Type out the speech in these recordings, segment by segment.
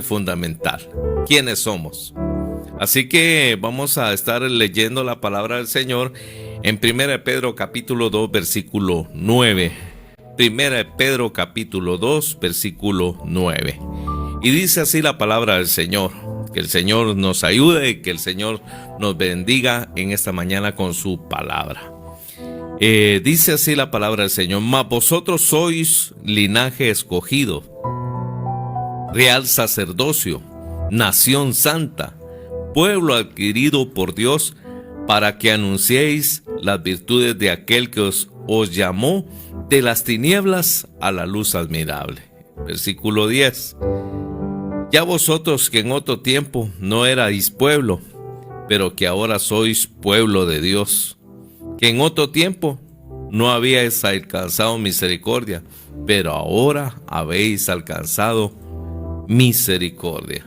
fundamental. ¿Quiénes somos? Así que vamos a estar leyendo la palabra del Señor en 1 Pedro capítulo 2 versículo 9. 1 Pedro capítulo 2 versículo 9. Y dice así la palabra del Señor. Que el Señor nos ayude y que el Señor nos bendiga en esta mañana con su palabra. Dice así la palabra del Señor: mas vosotros sois linaje escogido, real sacerdocio, nación santa, pueblo adquirido por Dios, para que anunciéis las virtudes de aquel que os llamó de las tinieblas a la luz admirable. Versículo 10. Ya vosotros que en otro tiempo no erais pueblo, pero que ahora sois pueblo de Dios, que en otro tiempo no habíais alcanzado misericordia, pero ahora habéis alcanzado misericordia.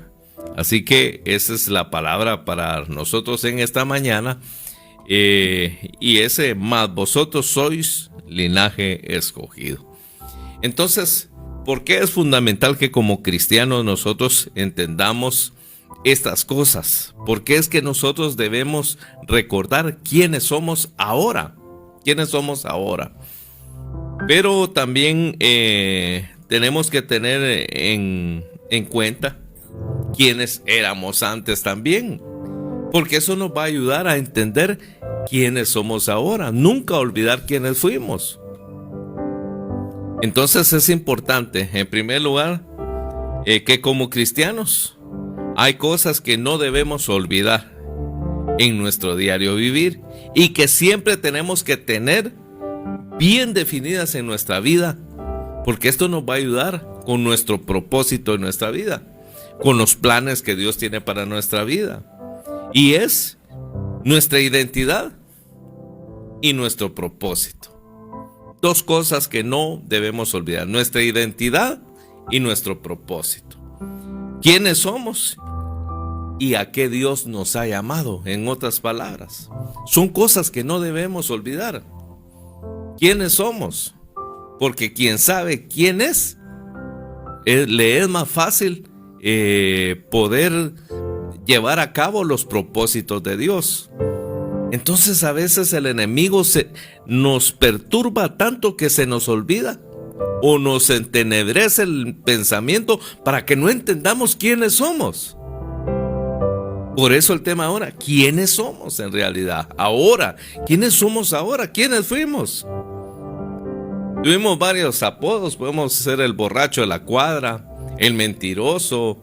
Así que esa es la palabra para nosotros en esta mañana. Y ese más vosotros sois linaje escogido. Entonces, ¿por qué es fundamental que como cristianos nosotros entendamos estas cosas? ¿Por qué es que nosotros debemos recordar quiénes somos ahora? ¿Quiénes somos ahora? Pero también tenemos que tener en cuenta quiénes éramos antes también, porque eso nos va a ayudar a entender quiénes somos ahora, nunca olvidar quiénes fuimos. Entonces es importante, en primer lugar, que como cristianos hay cosas que no debemos olvidar en nuestro diario vivir y que siempre tenemos que tener bien definidas en nuestra vida, porque esto nos va a ayudar con nuestro propósito en nuestra vida, con los planes que Dios tiene para nuestra vida. Y es nuestra identidad y nuestro propósito. Dos cosas que no debemos olvidar: nuestra identidad y nuestro propósito. ¿Quiénes somos? Y a qué Dios nos ha llamado, en otras palabras. Son cosas que no debemos olvidar. ¿Quiénes somos? Porque quien sabe quién es, le es más fácil poder llevar a cabo los propósitos de Dios. Entonces a veces el enemigo nos perturba tanto que se nos olvida o nos entenebrece el pensamiento para que no entendamos quiénes somos. Por eso el tema ahora: ¿quiénes somos en realidad? Ahora, ¿quiénes somos ahora? ¿Quiénes fuimos? Tuvimos varios apodos. Podemos ser el borracho de la cuadra, el mentiroso,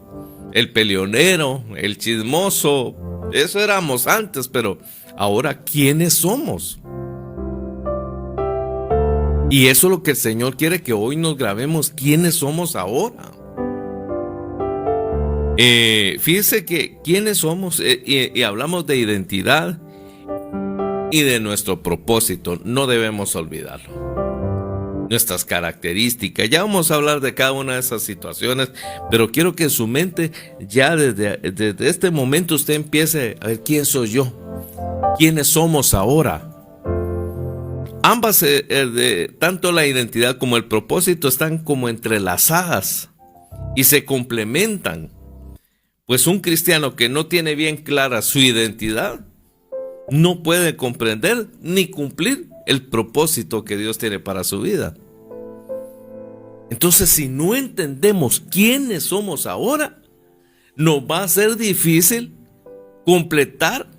el peleonero, el chismoso. Eso éramos antes, pero ahora, ¿quiénes somos? Y eso es lo que el Señor quiere que hoy nos grabemos: ¿quiénes somos ahora? Fíjese que ¿quiénes somos? Y hablamos de identidad y de nuestro propósito. No debemos olvidarlo. Nuestras características. Ya vamos a hablar de cada una de esas situaciones, pero quiero que en su mente ya desde este momento usted empiece a ver: ¿quién soy yo? ¿Quiénes somos ahora? Ambas, tanto la identidad como el propósito, están como entrelazadas y se complementan. Pues un cristiano que no tiene bien clara su identidad no puede comprender ni cumplir el propósito que Dios tiene para su vida. Entonces, si no entendemos quiénes somos ahora, nos va a ser difícil completar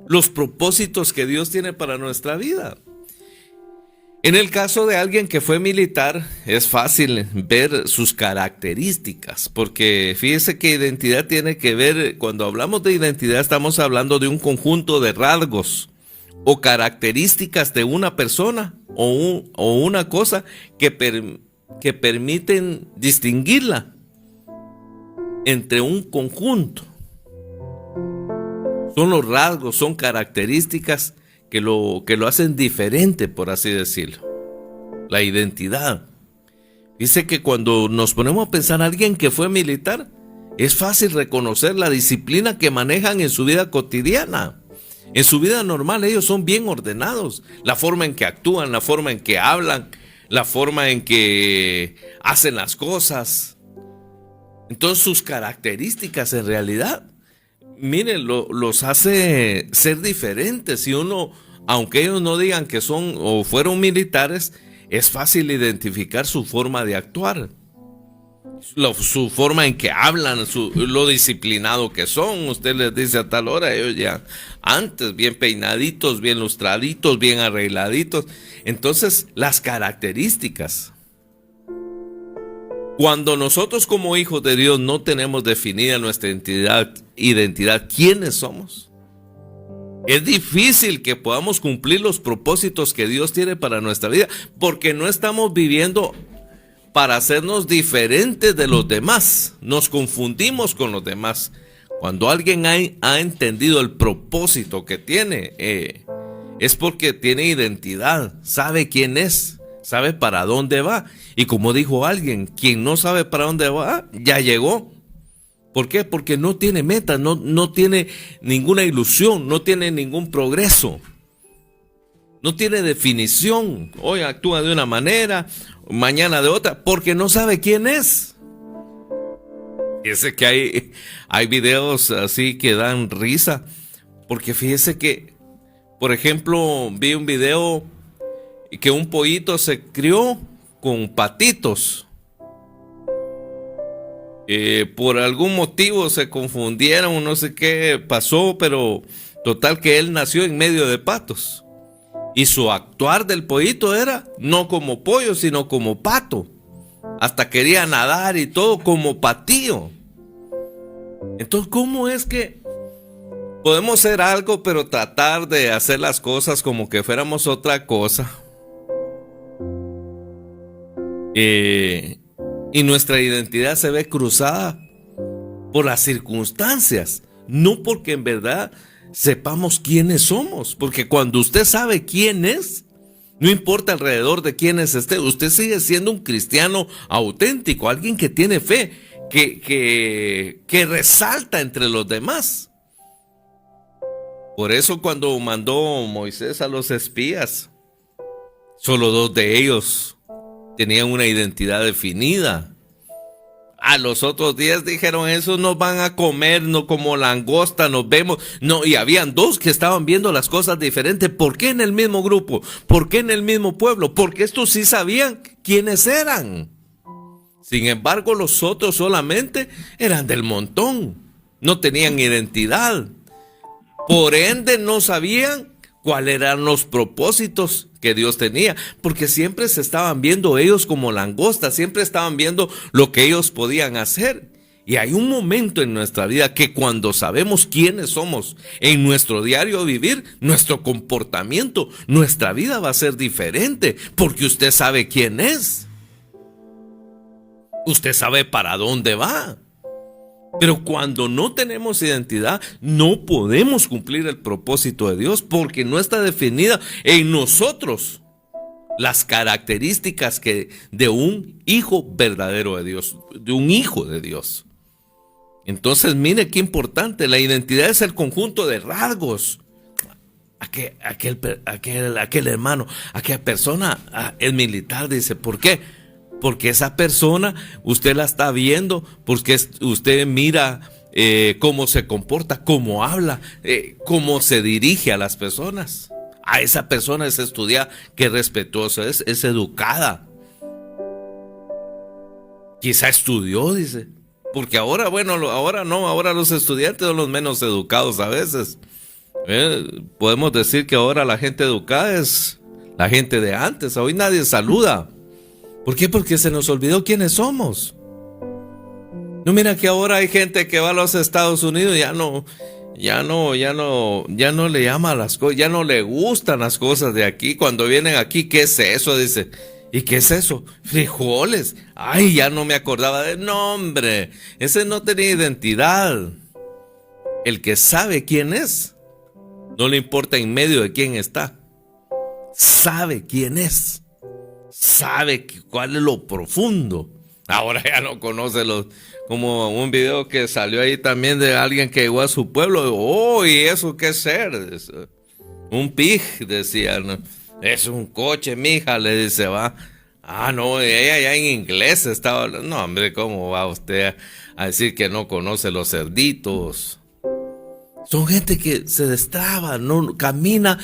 los propósitos que Dios tiene para nuestra vida. En el caso de alguien que fue militar, es fácil ver sus características, porque fíjese que identidad tiene que ver, cuando hablamos de identidad estamos hablando de un conjunto de rasgos o características de una persona o una cosa que permiten distinguirla entre un conjunto. Son los rasgos, son características que lo hacen diferente, por así decirlo. La identidad. Dice que cuando nos ponemos a pensar en alguien que fue militar, es fácil reconocer la disciplina que manejan en su vida cotidiana. En su vida normal ellos son bien ordenados. La forma en que actúan, la forma en que hablan, la forma en que hacen las cosas. Entonces sus características en realidad, miren, los hace ser diferentes. Y uno, aunque ellos no digan que son o fueron militares, es fácil identificar su forma de actuar. Su forma en que hablan, lo disciplinado que son. Usted les dice a tal hora, ellos ya antes, bien peinaditos, bien lustraditos, bien arregladitos. Entonces, las características. Cuando nosotros como hijos de Dios no tenemos definida nuestra identidad, ¿quiénes somos? Es difícil que podamos cumplir los propósitos que Dios tiene para nuestra vida, porque no estamos viviendo para hacernos diferentes de los demás. Nos confundimos con los demás. Cuando alguien ha entendido el propósito que tiene, es porque tiene identidad, sabe quién es, sabe para dónde va. Y como dijo alguien, quien no sabe para dónde va, ya llegó. ¿Por qué? Porque no tiene meta, no tiene ninguna ilusión, no tiene ningún progreso. No tiene definición. Hoy actúa de una manera, mañana de otra, porque no sabe quién es. Fíjese que hay videos así que dan risa, porque fíjese que, por ejemplo, vi un video que un pollito se crió con patitos. Por algún motivo se confundieron, no sé qué pasó, pero total que él nació en medio de patos. Y su actuar del pollito era no como pollo, sino como pato. Hasta quería nadar y todo como patío. Entonces, ¿cómo es que podemos ser algo, pero tratar de hacer las cosas como que fuéramos otra cosa? Y nuestra identidad se ve cruzada por las circunstancias, no porque en verdad sepamos quiénes somos, porque cuando usted sabe quién es, no importa alrededor de quiénes esté, usted sigue siendo un cristiano auténtico, alguien que tiene fe, que resalta entre los demás. Por eso cuando mandó Moisés a los espías, solo 2 de ellos tenían una identidad definida. A los otros 10 dijeron, esos nos van a comer, no como langosta, nos vemos. No, y habían 2 que estaban viendo las cosas diferentes. ¿Por qué en el mismo grupo? ¿Por qué en el mismo pueblo? Porque estos sí sabían quiénes eran. Sin embargo, los otros solamente eran del montón. No tenían identidad. Por ende, no sabían cuáles eran los propósitos que Dios tenía, porque siempre se estaban viendo ellos como langostas, siempre estaban viendo lo que ellos podían hacer. Y hay un momento en nuestra vida que cuando sabemos quiénes somos en nuestro diario vivir, nuestro comportamiento, nuestra vida va a ser diferente, porque usted sabe quién es. Usted sabe para dónde va. Pero cuando no tenemos identidad, no podemos cumplir el propósito de Dios porque no está definida en nosotros las características de un hijo verdadero de Dios, de un hijo de Dios. Entonces, mire qué importante, la identidad es el conjunto de rasgos. Aquel hermano, aquella persona es militar, dice, ¿por qué? Porque esa persona usted la está viendo, porque usted mira cómo se comporta, cómo habla, cómo se dirige a las personas. A esa persona es estudiada, qué respetuosa es educada. Quizá estudió, dice. Porque ahora, bueno, ahora no, ahora los estudiantes son los menos educados a veces. Podemos decir que ahora la gente educada es la gente de antes. Hoy nadie saluda. ¿Por qué? Porque se nos olvidó quiénes somos. No, mira que ahora hay gente que va a los Estados Unidos y ya no le llama las cosas, ya no le gustan las cosas de aquí. Cuando vienen aquí, ¿qué es eso? Dice, ¿y qué es eso? Frijoles. Ay, ya no me acordaba de nombre. Ese no tenía identidad. El que sabe quién es, no le importa en medio de quién está. Sabe quién es. Sabe cuál es lo profundo. Ahora ya no conoce como un video que salió ahí también de alguien que llegó a su pueblo. Oh, ¿y eso qué es ser? Un pig, decía. ¿No? Es un coche, mija, le dice, va. Ah, no, ella ya en inglés estaba hablando. No, hombre, ¿cómo va usted a decir que no conoce los cerditos. Son gente que se destraba, no camina,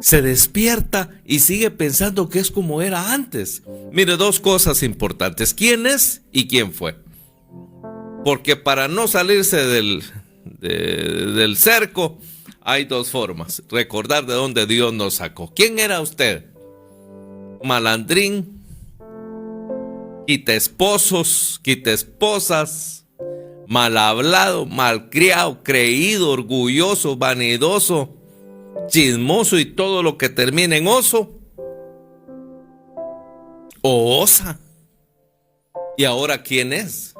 se despierta y sigue pensando que es como era antes. Mire, dos cosas importantes: quién es y quién fue. Porque para no salirse del cerco, hay dos formas: recordar de dónde Dios nos sacó. ¿Quién era usted? Malandrín, quita esposos, quita esposas, mal hablado, malcriado, creído, orgulloso, vanidoso, chismoso y todo lo que termina en oso o osa. ¿Y ahora quién es?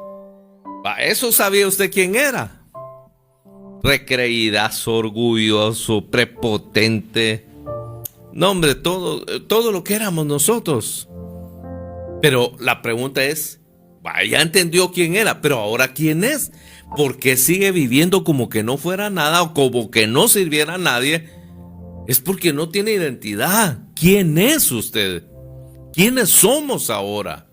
¿Eso sabía usted quién era? Recreídazo, orgulloso, prepotente. No, hombre, todo lo que éramos nosotros. Pero la pregunta es, ya entendió quién era, pero ahora quién es. ¿Por qué sigue viviendo como que no fuera nada o como que no sirviera a nadie? Es porque no tiene identidad. ¿Quién es usted? ¿Quiénes somos ahora?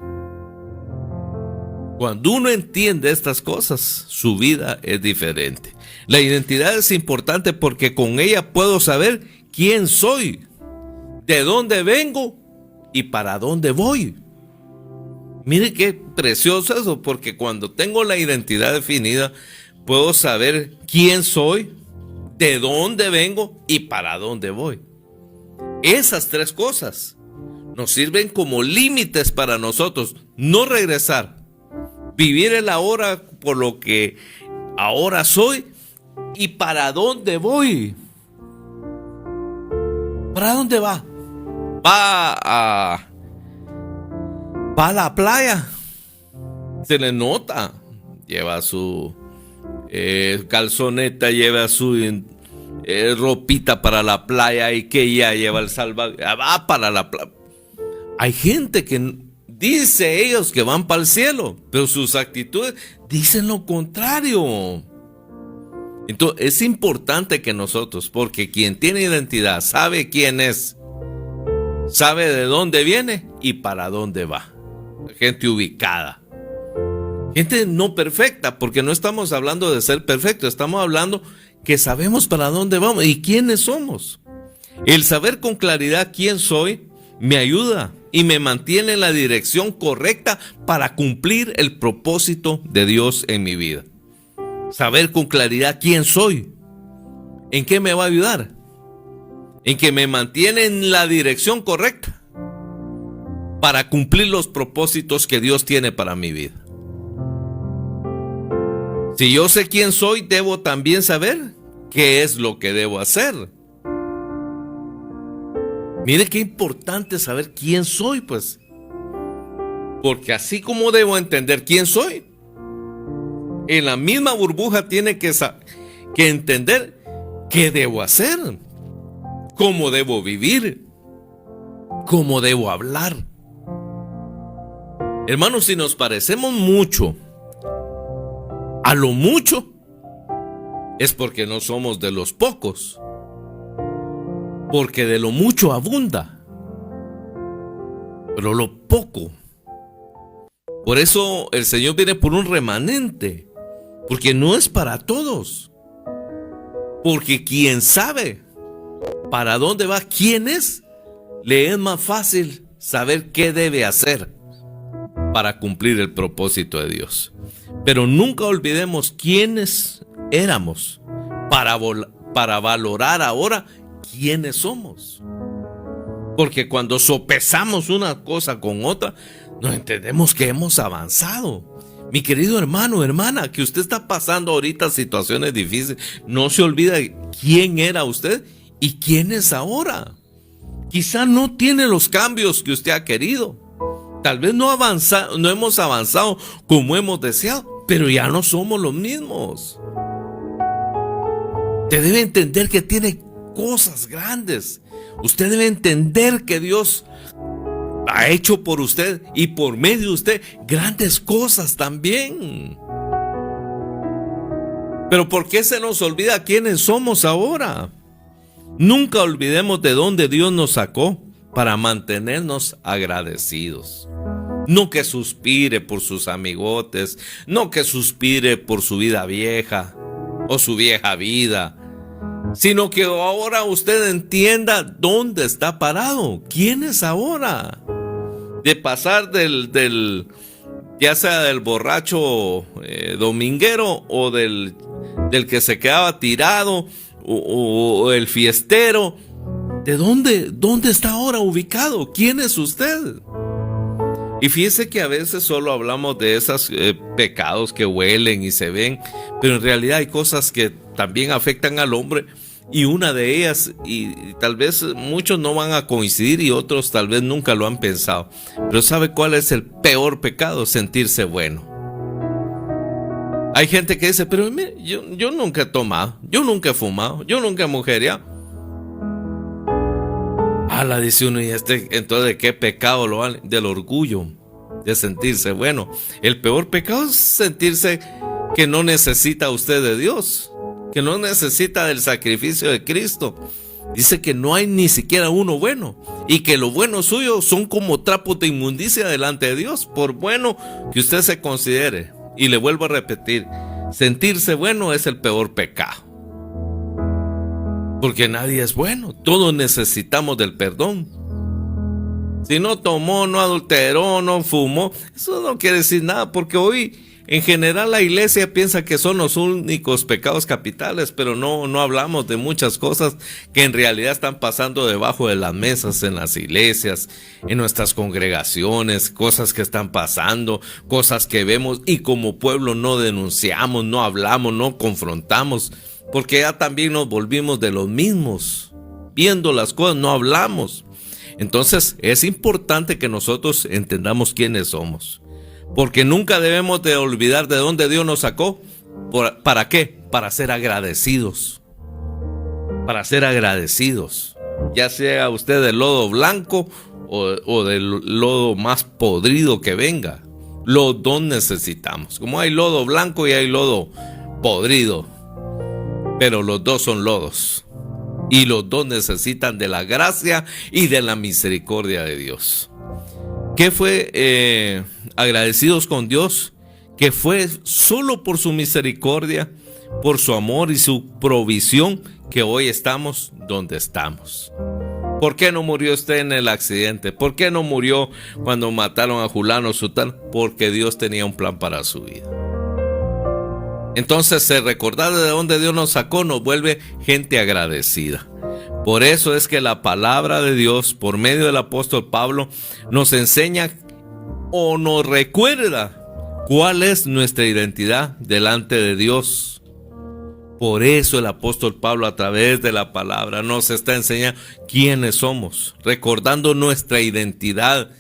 Cuando uno entiende estas cosas, su vida es diferente. La identidad es importante porque con ella puedo saber quién soy, de dónde vengo y para dónde voy. Mire qué precioso eso, porque cuando tengo la identidad definida, puedo saber quién soy, de dónde vengo y para dónde voy. Esas tres cosas nos sirven como límites para nosotros, no regresar. Vivir el ahora por lo que ahora soy y para dónde voy. ¿Para dónde va? Va a la playa. Se le nota. Lleva su calzoneta, lleva su ropita para la playa y que ya lleva el salvavidas. Va para la playa. Hay gente que dice ellos que van para el cielo, pero sus actitudes dicen lo contrario. Entonces es importante que nosotros, porque quien tiene identidad sabe quién es, sabe de dónde viene y para dónde va. Gente ubicada, gente no perfecta, porque no estamos hablando de ser perfecto, estamos hablando que sabemos para dónde vamos y quiénes somos. El saber con claridad quién soy me ayuda y me mantiene en la dirección correcta para cumplir el propósito de Dios en mi vida. Saber con claridad quién soy, ¿en qué me va a ayudar? En que me mantiene en la dirección correcta para cumplir los propósitos que Dios tiene para mi vida. Si yo sé quién soy, debo también saber qué es lo que debo hacer. Mire qué importante saber quién soy, pues. Porque así como debo entender quién soy, en la misma burbuja tiene que entender qué debo hacer, cómo debo vivir, cómo debo hablar. Hermanos, si nos parecemos mucho a lo mucho, es porque no somos de los pocos. Porque de lo mucho abunda, pero lo poco. Por eso el Señor viene por un remanente, porque no es para todos. Porque quien sabe para dónde va, quién es, le es más fácil saber qué debe hacer para cumplir el propósito de Dios. Pero nunca olvidemos quiénes éramos para valorar ahora quiénes somos. Porque cuando sopesamos una cosa con otra, no entendemos que hemos avanzado. Mi querido hermano, hermana, que usted está pasando ahorita situaciones difíciles, no se olvida quién era usted y quién es ahora. Quizá no tiene los cambios que usted ha querido. Tal vez no hemos avanzado como hemos deseado, pero ya no somos los mismos. Usted debe entender que tiene cosas grandes. Usted debe entender que Dios ha hecho por usted y por medio de usted grandes cosas también. Pero ¿por qué se nos olvida quiénes somos ahora? Nunca olvidemos de dónde Dios nos sacó para mantenernos agradecidos. No que suspire por sus amigotes, no que suspire por su vida vieja o su vieja vida, sino que ahora usted entienda dónde está parado. ¿Quién es ahora? De pasar ya sea del borracho dominguero o del que se quedaba tirado o el fiestero. ¿De dónde está ahora ubicado? ¿Quién es usted? Y fíjese que a veces solo hablamos de esos pecados que huelen y se ven, pero en realidad hay cosas que también afectan al hombre, y una de ellas, y tal vez muchos no van a coincidir y otros tal vez nunca lo han pensado, pero ¿sabe cuál es el peor pecado? Sentirse bueno. Hay gente que dice, pero mire, yo nunca he tomado, yo nunca he fumado, yo nunca he mujeriado. Dice uno, y entonces ¿de qué pecado lo vale? Del orgullo, de sentirse bueno. El peor pecado es sentirse que no necesita usted de Dios, que no necesita del sacrificio de Cristo. Dice que no hay ni siquiera uno bueno, y que lo bueno suyo son como trapos de inmundicia delante de Dios, por bueno que usted se considere. Y le vuelvo a repetir, sentirse bueno es el peor pecado. Porque nadie es bueno, todos necesitamos del perdón. Si no tomó, no adulteró, no fumó, eso no quiere decir nada, porque hoy en general la iglesia piensa que son los únicos pecados capitales, pero no hablamos de muchas cosas que en realidad están pasando debajo de las mesas en las iglesias, en nuestras congregaciones, cosas que están pasando, cosas que vemos y como pueblo no denunciamos, no hablamos, no confrontamos. Porque ya también nos volvimos de los mismos. Viendo las cosas no hablamos. Entonces es importante que nosotros entendamos quiénes somos. Porque nunca debemos de olvidar de dónde Dios nos sacó. ¿Para qué? Para ser agradecidos. Para ser agradecidos. Ya sea usted del lodo blanco o del lodo más podrido que venga. Los dos necesitamos. Como hay lodo blanco y hay lodo podrido. Pero los dos son lodos y los dos necesitan de la gracia y de la misericordia de Dios. ¿Qué fue agradecidos con Dios? Que fue solo por su misericordia, por su amor y su provisión que hoy estamos donde estamos. ¿Por qué no murió usted en el accidente? ¿Por qué no murió cuando mataron a Julano Sutano? Porque Dios tenía un plan para su vida. Entonces, recordar de dónde Dios nos sacó nos vuelve gente agradecida. Por eso es que la palabra de Dios, por medio del apóstol Pablo, nos enseña o nos recuerda cuál es nuestra identidad delante de Dios. Por eso el apóstol Pablo, a través de la palabra, nos está enseñando quiénes somos, recordando nuestra identidad,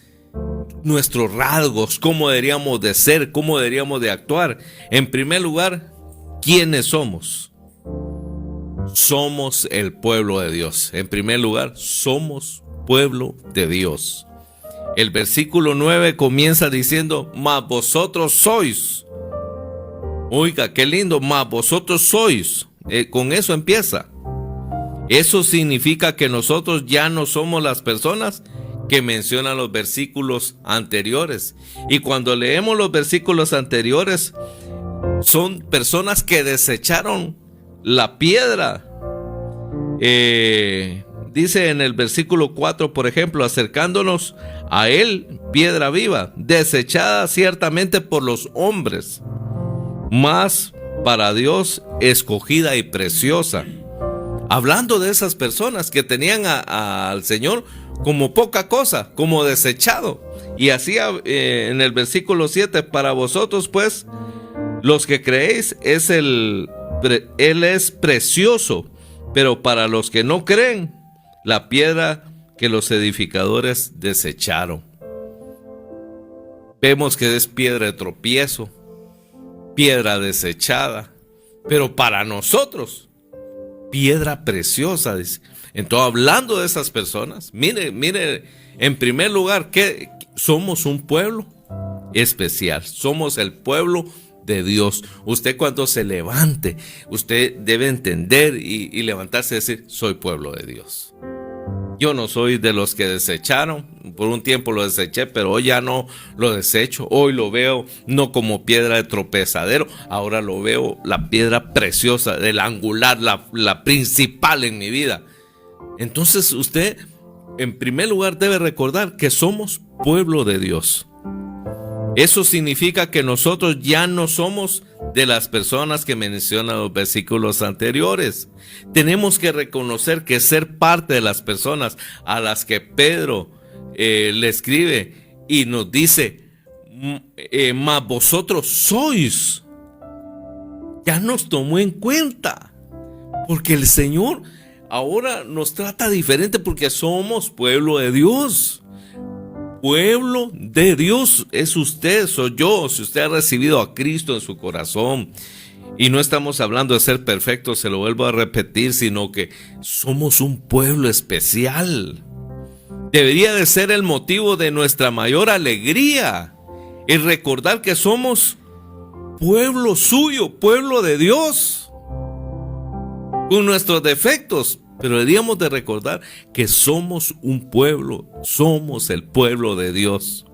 nuestros rasgos, cómo deberíamos de ser, cómo deberíamos de actuar. En primer lugar, ¿quiénes somos? Somos el pueblo de Dios. En primer lugar, somos pueblo de Dios. El versículo 9 comienza diciendo, mas vosotros sois. Oiga, qué lindo, mas vosotros sois. Con eso empieza. Eso significa que nosotros ya no somos las personas que mencionan los versículos anteriores. Y cuando leemos los versículos anteriores, son personas que desecharon la piedra. Dice en el versículo 4, por ejemplo, acercándonos a él, piedra viva, desechada ciertamente por los hombres, mas para Dios escogida y preciosa. Hablando de esas personas que tenían al Señor como poca cosa, como desechado. Y así en el versículo 7, para vosotros pues, los que creéis, Él es precioso, pero para los que no creen, la piedra que los edificadores desecharon. Vemos que es piedra de tropiezo, piedra desechada, pero para nosotros, piedra preciosa, dice. Entonces, hablando de esas personas, mire, en primer lugar, que somos un pueblo especial, somos el pueblo de Dios. Usted cuando se levante, usted debe entender y levantarse y decir, soy pueblo de Dios. Yo no soy de los que desecharon. Por un tiempo lo deseché, pero hoy ya no lo desecho. Hoy lo veo no como piedra de tropezadero. Ahora lo veo la piedra preciosa, el angular, la principal en mi vida. Entonces usted, en primer lugar, debe recordar que somos pueblo de Dios. Eso significa que nosotros ya no somos de las personas que mencionan los versículos anteriores. Tenemos que reconocer que ser parte de las personas a las que Pedro le escribe y nos dice, mas vosotros sois, ya nos tomó en cuenta, porque el Señor ahora nos trata diferente porque somos pueblo de Dios. Pueblo de Dios es usted, soy yo, si usted ha recibido a Cristo en su corazón. Y no estamos hablando de ser perfectos, se lo vuelvo a repetir, sino que somos un pueblo especial. Debería de ser el motivo de nuestra mayor alegría, el recordar que somos pueblo suyo, pueblo de Dios, con nuestros defectos. Pero deberíamos de recordar que somos un pueblo, somos el pueblo de Dios.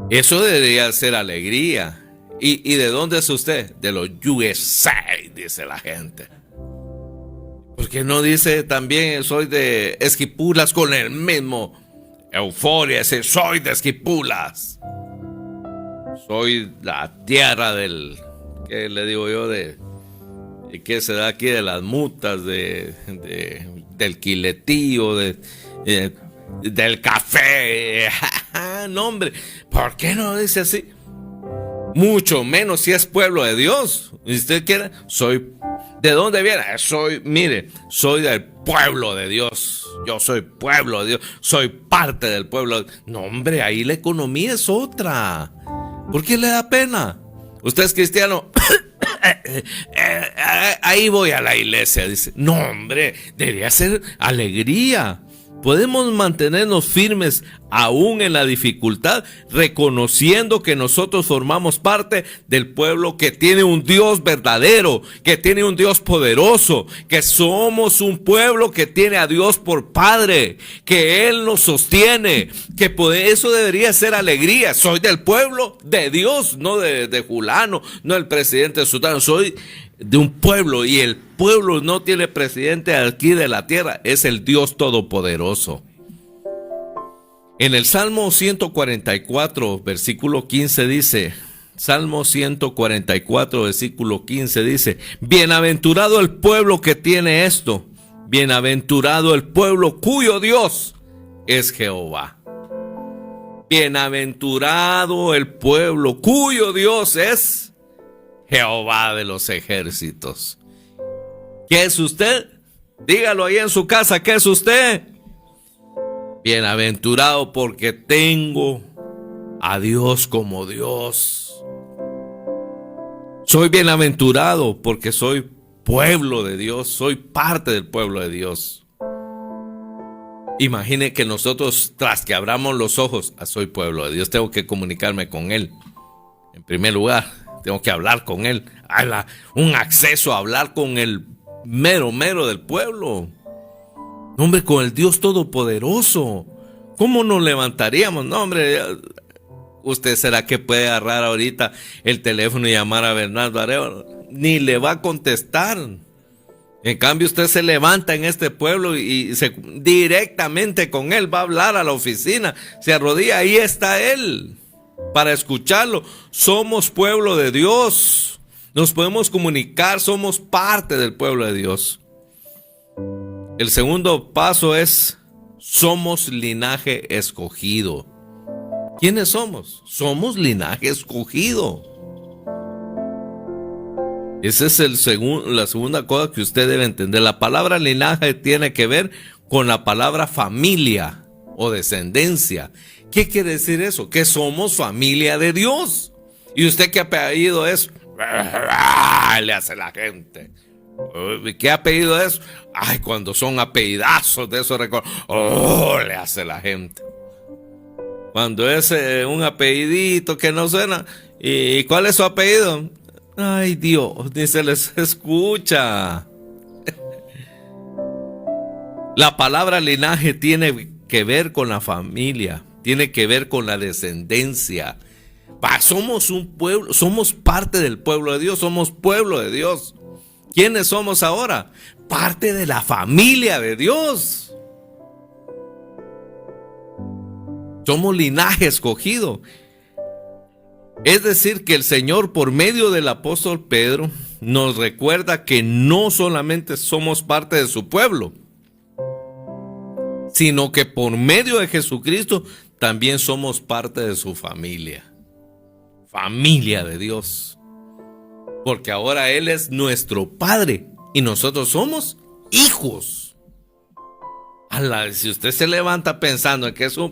Eso debería ser alegría. ¿Y de dónde es usted? De los USA, dice la gente. ¿Por qué no dice también soy de Esquipulas con el mismo euforia? Dice soy de Esquipulas. Soy la tierra del, ¿qué le digo yo? ¿Qué se da aquí? De las mutas, del quiletío, del café. No, hombre, ¿por qué no dice así? Mucho menos si es pueblo de Dios. Si usted quiere, soy. ¿De dónde viene? Soy del pueblo de Dios. Yo soy pueblo de Dios. Soy parte del pueblo. No, hombre, ahí la economía es otra. ¿Por qué le da pena? Usted es cristiano. Ahí voy a la iglesia, dice. No, hombre, debería ser alegría. Podemos mantenernos firmes aún en la dificultad, reconociendo que nosotros formamos parte del pueblo que tiene un Dios verdadero, que tiene un Dios poderoso, que somos un pueblo que tiene a Dios por Padre, que Él nos sostiene, que eso debería ser alegría. Soy del pueblo de Dios, no de fulano, no del presidente de Sudán, soy de un pueblo, y el pueblo no tiene presidente aquí de la tierra, es el Dios todopoderoso. En el Salmo 144, versículo 15 dice, Salmo 144, versículo 15 dice, bienaventurado el pueblo que tiene esto, bienaventurado el pueblo cuyo Dios es Jehová. Bienaventurado el pueblo cuyo Dios es Jehová de los ejércitos. ¿Qué es usted? Dígalo ahí en su casa, ¿qué es usted? Bienaventurado porque tengo a Dios como Dios. Soy bienaventurado porque soy pueblo de Dios, soy parte del pueblo de Dios. Imagine que nosotros, tras que abramos los ojos, soy pueblo de Dios, tengo que comunicarme con Él. En primer lugar, tengo que hablar con Él. Un acceso a hablar con el mero del pueblo. Hombre, con el Dios todopoderoso. ¿Cómo nos levantaríamos? No, hombre, ¿usted será que puede agarrar ahorita el teléfono y llamar a Bernardo Arevalo? Ni le va a contestar. En cambio, usted se levanta en este pueblo y directamente con él va a hablar a la oficina. Se arrodilla, ahí está él para escucharlo. Somos pueblo de Dios. Nos podemos comunicar, somos parte del pueblo de Dios. El segundo paso es, somos linaje escogido. ¿Quiénes somos? Somos linaje escogido. Esa es la segunda cosa que usted debe entender. La palabra linaje tiene que ver con la palabra familia o descendencia. ¿Qué quiere decir eso? Que somos familia de Dios. ¿Y usted qué apellido es? Le hace la gente. ¿Qué apellido es? Ay, cuando son apellidazos de esos recuerdos. Le hace la gente. Cuando es un apellidito que no suena. ¿Y cuál es su apellido? Ay, Dios, ni se les escucha. La palabra linaje tiene que ver con la familia, tiene que ver con la descendencia. Somos un pueblo, somos parte del pueblo de Dios, somos pueblo de Dios. ¿Quiénes somos ahora? Parte de la familia de Dios. Somos linaje escogido. Es decir, que el Señor, por medio del apóstol Pedro, nos recuerda que no solamente somos parte de su pueblo, sino que por medio de Jesucristo también somos parte de su familia. Familia de Dios. Porque ahora Él es nuestro Padre y nosotros somos hijos. Si usted se levanta pensando en que eso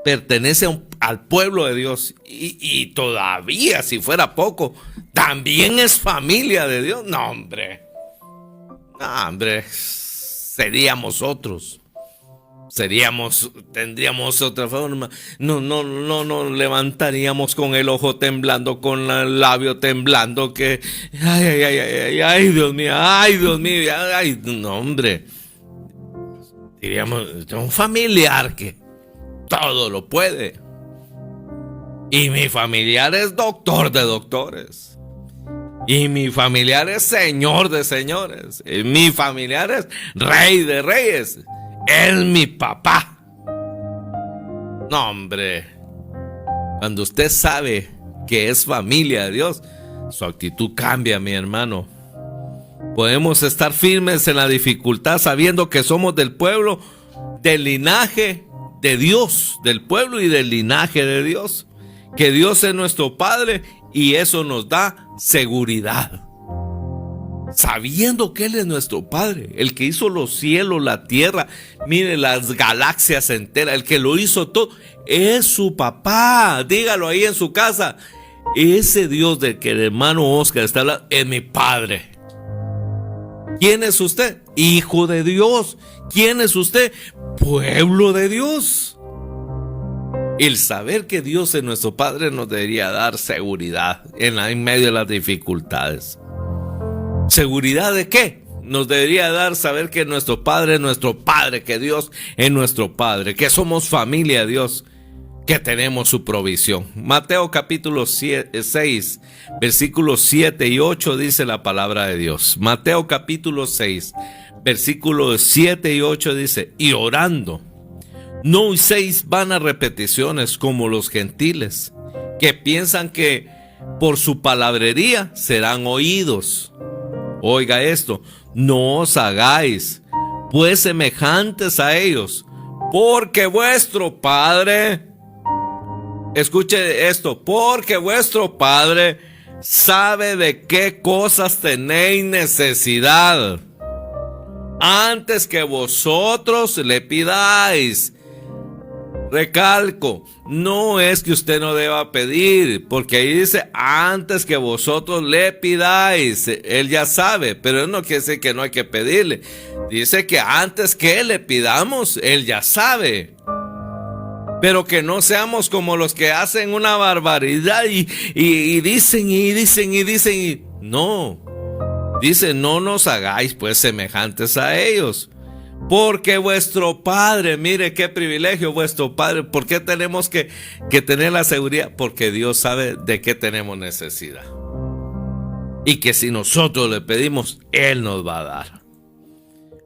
pertenece al pueblo de Dios y todavía, si fuera poco, también es familia de Dios, no hombre, seríamos otros. Tendríamos otra forma. No levantaríamos con el ojo temblando, con el labio temblando, que ay, Dios mío, no, hombre. Diríamos, un familiar que todo lo puede. Y mi familiar es doctor de doctores. Y mi familiar es señor de señores. Y mi familiar es rey de reyes. Él, mi papá. No, hombre. Cuando usted sabe que es familia de Dios, su actitud cambia, mi hermano. Podemos estar firmes en la dificultad sabiendo que somos del pueblo, del linaje de Dios, del pueblo y del linaje de Dios. Que Dios es nuestro Padre y eso nos da seguridad. Sabiendo que Él es nuestro Padre, el que hizo los cielos, la tierra, mire las galaxias enteras, el que lo hizo todo, es su papá. Dígalo ahí en su casa. Ese Dios del que el hermano Oscar está hablando es mi Padre. ¿Quién es usted? Hijo de Dios. ¿Quién es usted? Pueblo de Dios. El saber que Dios es nuestro Padre nos debería dar seguridad en medio de las dificultades. ¿Seguridad de qué? Nos debería dar saber que nuestro Padre es nuestro Padre, que Dios es nuestro Padre, que somos familia de Dios, que tenemos su provisión. Mateo capítulo 6, versículos 7 y 8 dice la palabra de Dios. Mateo capítulo 6, versículos 7 y 8 dice: y orando, no uséis vanas repeticiones como los gentiles, que piensan que por su palabrería serán oídos. Oiga esto, no os hagáis pues semejantes a ellos, porque vuestro Padre, escuche esto, porque vuestro Padre sabe de qué cosas tenéis necesidad, antes que vosotros le pidáis. Recalco, no es que usted no deba pedir, porque ahí dice antes que vosotros le pidáis. Él ya sabe, pero no quiere decir que no hay que pedirle. Dice que antes que le pidamos, Él ya sabe. Pero que no seamos como los que hacen una barbaridad y dicen y no. Dice, no nos hagáis pues semejantes a ellos. Porque vuestro Padre, mire qué privilegio vuestro Padre. ¿Por qué tenemos que tener la seguridad? Porque Dios sabe de qué tenemos necesidad. Y que si nosotros le pedimos, Él nos va a dar.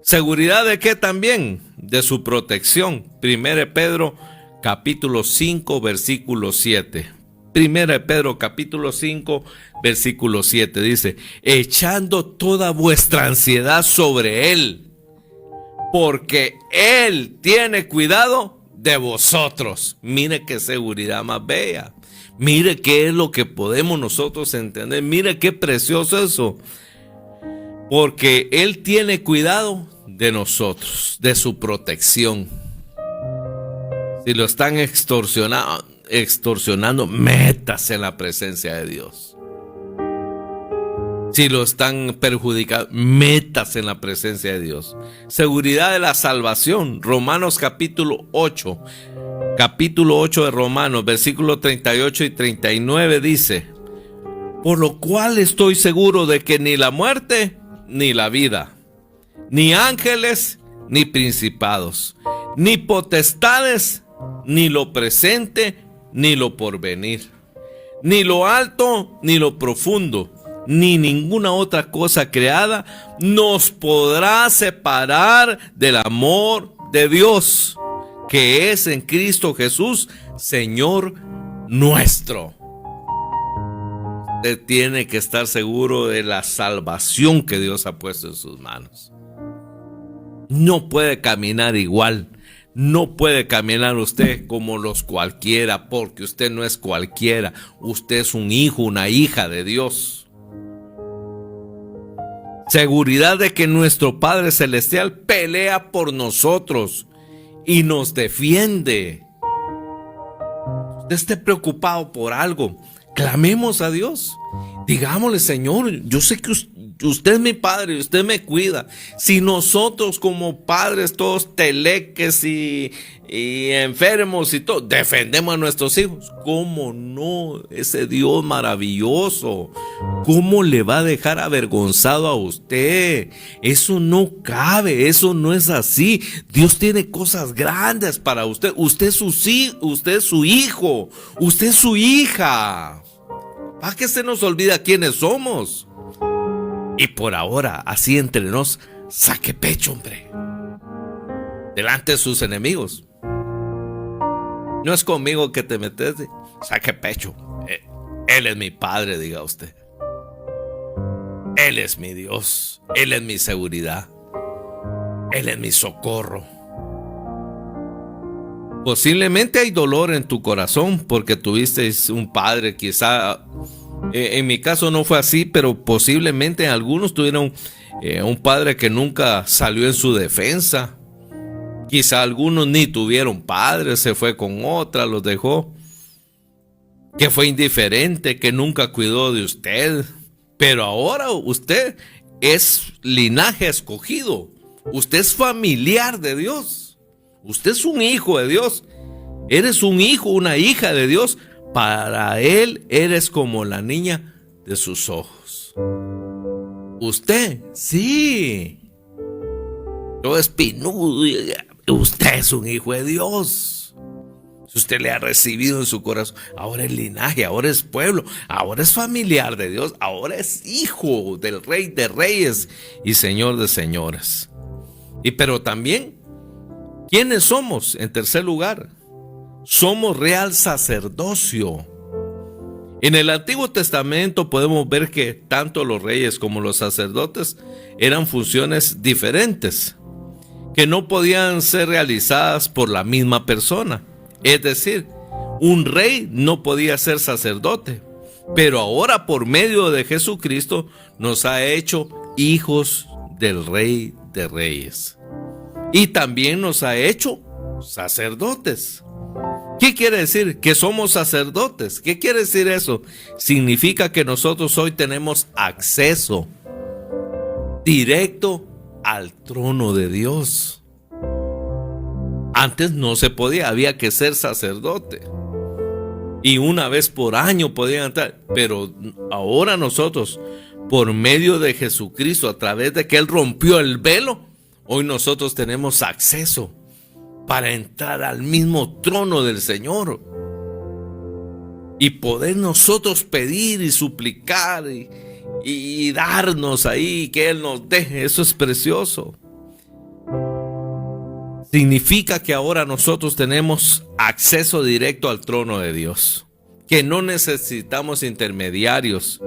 ¿Seguridad de qué también? De su protección. 1 Pedro capítulo 5 versículo 7. 1 Pedro capítulo 5 versículo 7 dice: echando toda vuestra ansiedad sobre Él, porque Él tiene cuidado de vosotros. Mire qué seguridad más bella. Mire qué es lo que podemos nosotros entender. Mire qué precioso eso. Porque Él tiene cuidado de nosotros, de su protección. Si lo están extorsionando, métase en la presencia de Dios. Si lo están perjudicando, métase en la presencia de Dios. Seguridad de la salvación. Romanos capítulo 8. Capítulo 8 de Romanos, versículos 38 y 39 dice: por lo cual estoy seguro de que ni la muerte, ni la vida, ni ángeles, ni principados, ni potestades, ni lo presente, ni lo porvenir, ni lo alto, ni lo profundo, ni ninguna otra cosa creada nos podrá separar del amor de Dios, que es en Cristo Jesús, Señor nuestro. Usted tiene que estar seguro de la salvación que Dios ha puesto en sus manos. No puede caminar igual. No puede caminar usted como los cualquiera, porque usted no es cualquiera. Usted es un hijo, una hija de Dios. Seguridad de que nuestro Padre Celestial pelea por nosotros y nos defiende. Usted esté preocupado por algo, clamemos a Dios. Digámosle: Señor, yo sé que usted es mi padre y usted me cuida. Si nosotros como padres todos teleques y enfermos y todo, defendemos a nuestros hijos, ¿cómo no? Ese Dios maravilloso, ¿cómo le va a dejar avergonzado a usted? Eso no cabe, eso no es así. Dios tiene cosas grandes para usted. Usted es su hijo, usted es su hija. ¿Para qué se nos olvida quiénes somos? Y por ahora, así entre nos, saque pecho, hombre, delante de sus enemigos. No es conmigo que te metes, saque pecho. Él es mi Padre, diga usted. Él es mi Dios, Él es mi seguridad, Él es mi socorro. Posiblemente hay dolor en tu corazón porque tuviste un padre, quizá. En mi caso no fue así, pero posiblemente algunos tuvieron un padre que nunca salió en su defensa. Quizá algunos ni tuvieron padre, se fue con otra, los dejó. Que fue indiferente, que nunca cuidó de usted. Pero ahora usted es linaje escogido. Usted es familiar de Dios. Usted es un hijo de Dios. Eres un hijo, una hija de Dios. Para Él eres como la niña de sus ojos. Usted, sí. Todo espinudo. Usted es un hijo de Dios. Si usted le ha recibido en su corazón, ahora es linaje, ahora es pueblo, ahora es familiar de Dios, ahora es hijo del Rey de Reyes y Señor de Señores. Pero también, ¿quiénes somos? En tercer lugar, somos real sacerdocio. En el Antiguo Testamento podemos ver que tanto los reyes como los sacerdotes eran funciones diferentes, que no podían ser realizadas por la misma persona. Es decir, un rey no podía ser sacerdote, pero ahora por medio de Jesucristo nos ha hecho hijos del Rey de Reyes. Y también nos ha hecho sacerdotes. ¿Qué quiere decir? Que somos sacerdotes. ¿Qué quiere decir eso? Significa que nosotros hoy tenemos acceso directo al trono de Dios. Antes no se podía, había que ser sacerdote. Y una vez por año podían entrar. Pero ahora nosotros, por medio de Jesucristo, a través de que Él rompió el velo, hoy nosotros tenemos acceso para entrar al mismo trono del Señor y poder nosotros pedir y suplicar y darnos ahí, que Él nos deje. Eso es precioso. Significa que ahora nosotros tenemos acceso directo al trono de Dios, que no necesitamos intermediarios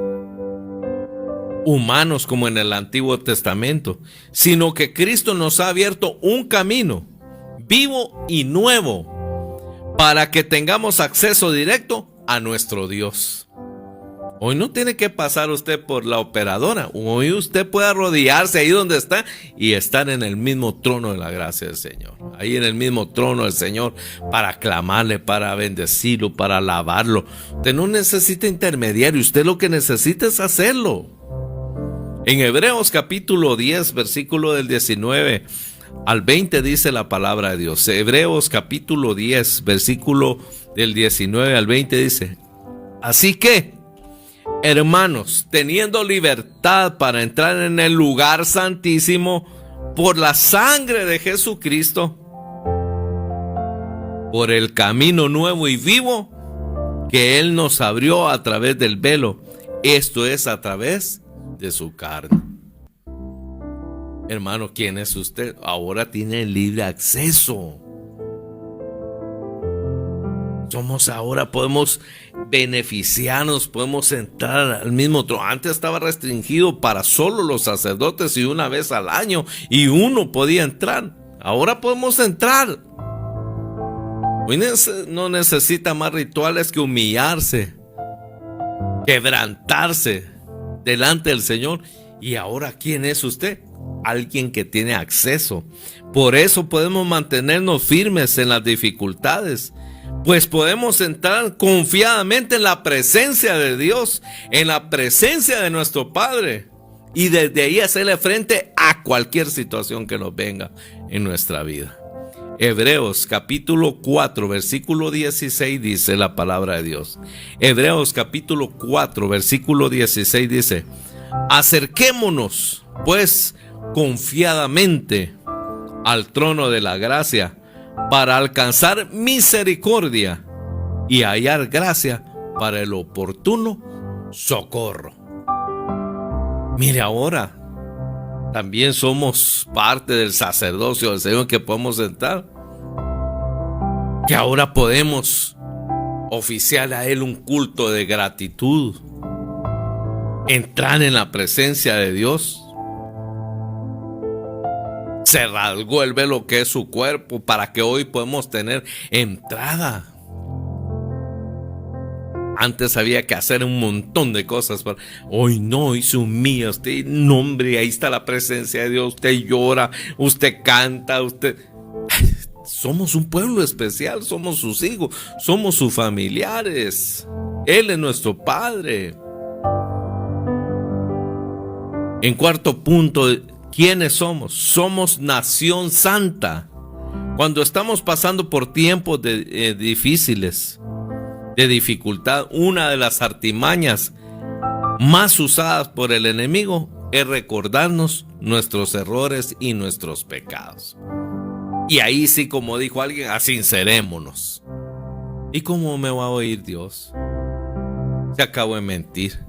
humanos como en el Antiguo Testamento, sino que Cristo nos ha abierto un camino vivo y nuevo para que tengamos acceso directo a nuestro Dios. Hoy no tiene que pasar usted por la operadora. Hoy usted puede arrodillarse ahí donde está y estar en el mismo trono de la gracia del Señor. Ahí en el mismo trono del Señor para clamarle, para bendecirlo, para alabarlo. Usted no necesita intermediario. Usted lo que necesita es hacerlo. En Hebreos capítulo 10, versículo del 19 al 20 dice la palabra de Dios. Hebreos capítulo 10, versículo del 19 al 20 dice: así que, hermanos, teniendo libertad para entrar en el lugar santísimo por la sangre de Jesucristo, por el camino nuevo y vivo que Él nos abrió a través del velo, esto es a través de su carne. Hermano, ¿quién es usted? Ahora tiene libre acceso. Podemos beneficiarnos, podemos entrar al mismo trono. Antes estaba restringido para solo los sacerdotes y una vez al año, y uno podía entrar. Ahora podemos entrar. Hoy no necesita más rituales que humillarse, quebrantarse delante del Señor. Y ahora, ¿quién es usted? Alguien que tiene acceso. Por eso podemos mantenernos firmes en las dificultades, pues podemos entrar confiadamente en la presencia de Dios, en la presencia de nuestro Padre, y desde ahí hacerle frente a cualquier situación que nos venga en nuestra vida. Hebreos capítulo 4 versículo 16 dice la palabra de Dios. Hebreos capítulo 4 versículo 16 dice: acerquémonos pues confiadamente al trono de la gracia para alcanzar misericordia y hallar gracia para el oportuno socorro. Mire, ahora también somos parte del sacerdocio del Señor, que podemos entrar, que ahora podemos oficiar a Él un culto de gratitud, entrar en la presencia de Dios. Se rasgó el velo que es su cuerpo para que hoy podemos tener entrada. Antes había que hacer un montón de cosas para... Hoy no, hoy se humilla usted. No, hombre, ahí está la presencia de Dios. Usted llora, usted canta, usted... Somos un pueblo especial, somos sus hijos, somos sus familiares. Él es nuestro Padre. En cuarto punto, ¿quiénes somos? Somos nación santa. Cuando estamos pasando por tiempos difíciles, de dificultad, una de las artimañas más usadas por el enemigo es recordarnos nuestros errores y nuestros pecados. Y ahí sí, como dijo alguien, asincerémonos. ¿Y cómo me va a oír Dios? Se acabo de mentir.